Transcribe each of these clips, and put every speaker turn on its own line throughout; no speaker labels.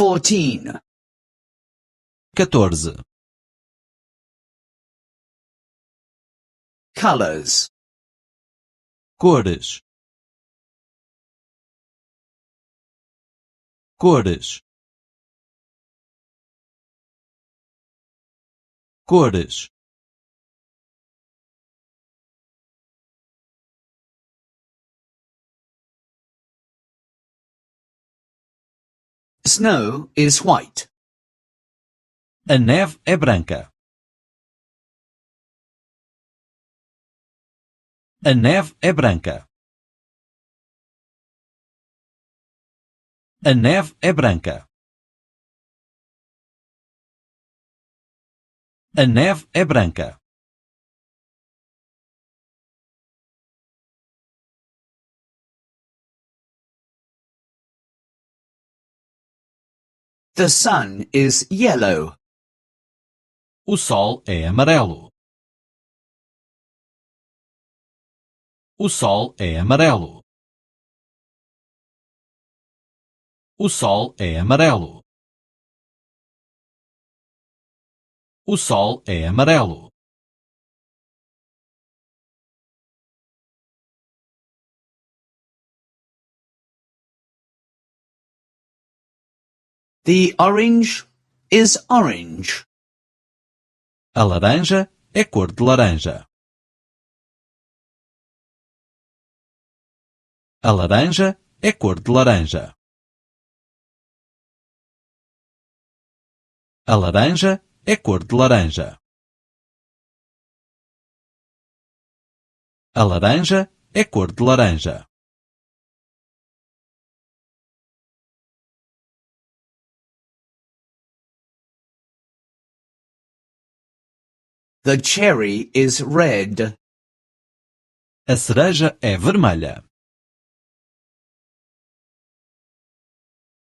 14.
14.
Colors.
Cores. Cores. Cores.
Snow is white.
A neve é branca. A neve é branca. A neve é branca. A neve é branca.
The sun is yellow.
O sol é amarelo. O sol é amarelo. O sol é amarelo. O sol é amarelo.
The orange is orange.
A laranja é cor de laranja. A laranja é cor de laranja. A laranja é cor de laranja. A laranja é cor de laranja.
The cherry is red.
A cereja é vermelha.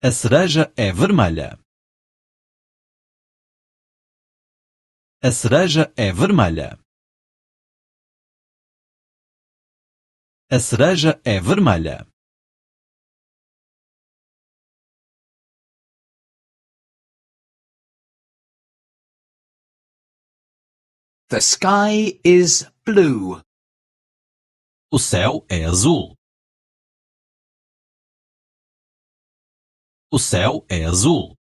A cereja é vermelha. A cereja é vermelha. A cereja é vermelha.
The sky is blue.
O céu é azul. O céu é azul.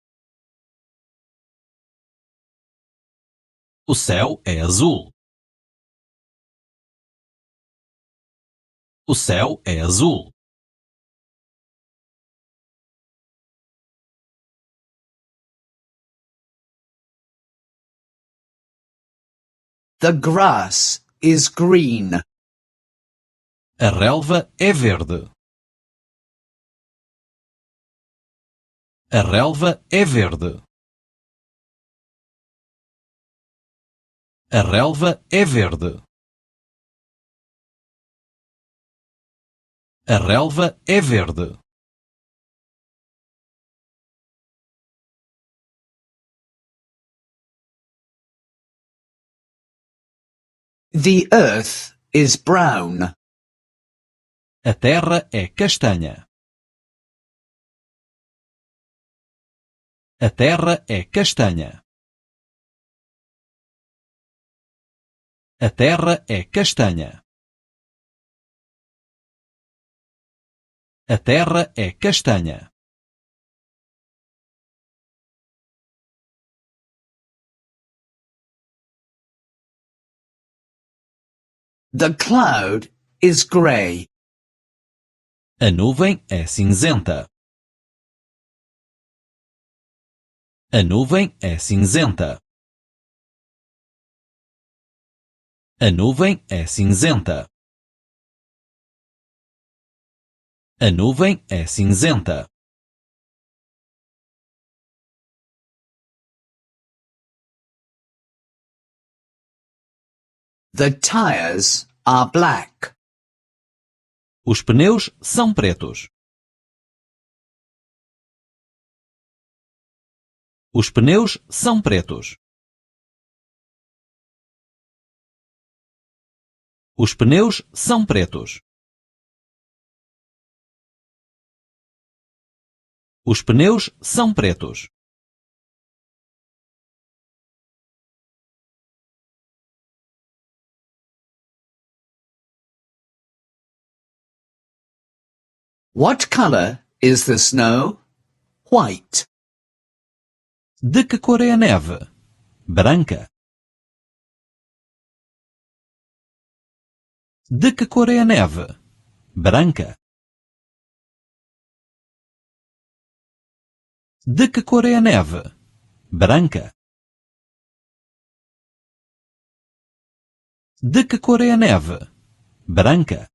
O céu é azul. O céu é azul.
The grass is green.
A relva é verde. A relva é verde. A relva é verde. A relva é verde.
The earth is brown.
A terra é castanha. A terra é castanha. A terra é castanha. A terra é castanha.
The cloud is grey.
A nuvem é cinzenta. A nuvem é cinzenta. A nuvem é cinzenta. A nuvem é cinzenta.
The tires are black.
Os pneus são pretos. Os pneus são pretos. Os pneus são pretos. Os pneus são pretos.
What color is the snow? White.
De que cor é a neve? Branca. De que cor é a neve? Branca. De que cor é a neve? Branca. De que cor é a neve? Branca.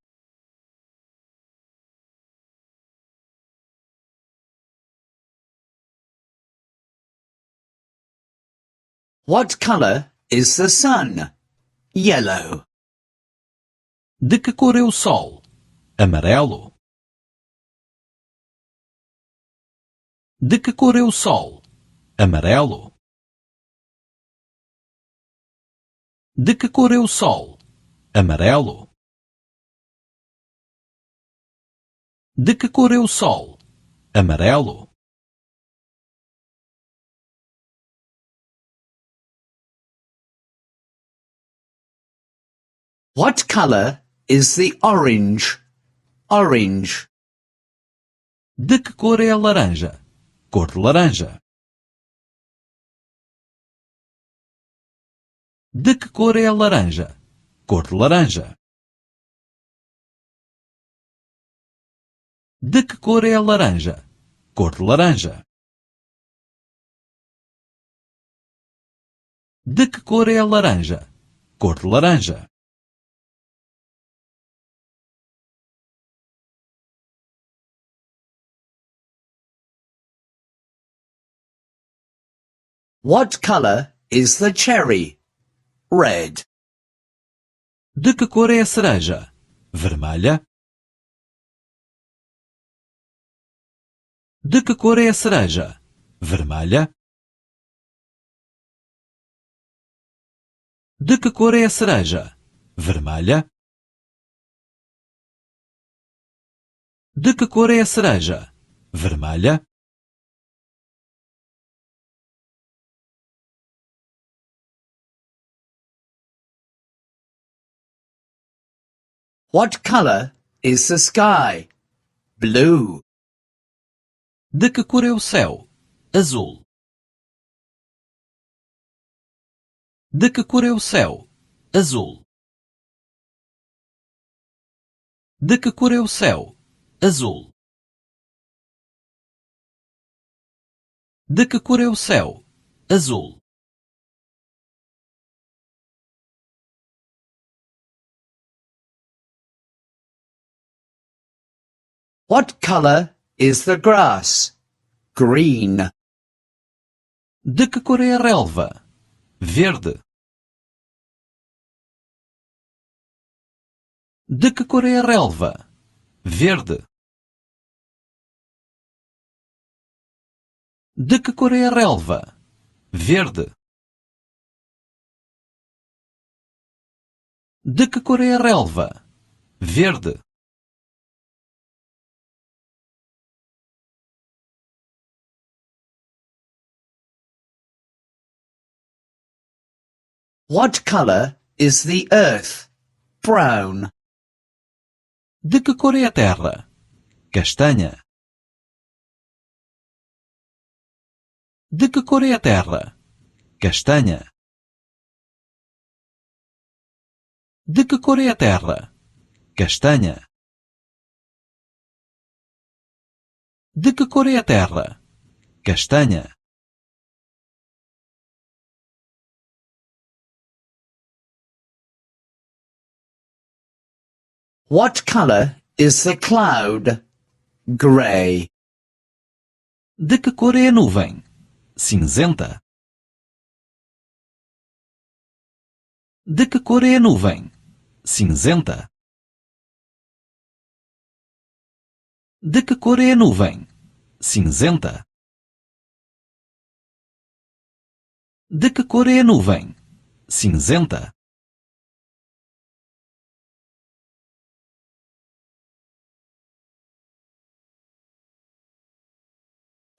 What color is the sun? Yellow.
De que cor é o sol? Amarelo. De que cor é o sol? Amarelo. De que cor é o sol? Amarelo. De que cor é o sol? Amarelo.
What color is the orange? Orange.
De que cor é a laranja? Cor de laranja. De que cor é a laranja? Cor de laranja. De que cor é a laranja? Cor de laranja. De que cor é a laranja? Cor de laranja.
What color is the cherry? Red.
De que cor é a cereja? Vermelha. De que cor é a cereja? Vermelha. De que cor é a cereja? Vermelha. De que cor é a cereja? Vermelha.
What color is the sky? Blue.
De que cor é o céu? Azul. De que cor é o céu? Azul. De que cor é o céu? Azul. De que cor é o céu? Azul.
What color is the grass? Green.
De que cor é a relva? Verde. De que cor é a relva? Verde. De que cor é a relva? Verde. De que cor é a relva? Verde.
What color is the earth? Brown.
De que cor é a terra? Castanha. De que cor é a terra? Castanha. De que cor é a terra? Castanha. De que cor é a terra? Castanha.
What color is the cloud? Gray.
De que cor é a nuvem? Cinzenta. De que cor é a nuvem? Cinzenta. De que cor é a nuvem? Cinzenta. De que cor é a nuvem? Cinzenta.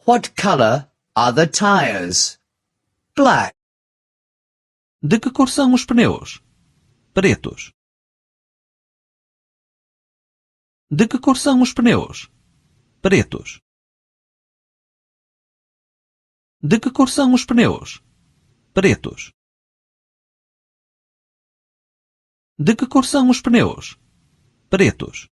What color are the tires? Black.
De que cor são os pneus? Pretos. De que cor são os pneus? Pretos. De que cor são os pneus? Pretos. De que cor são os pneus? Pretos.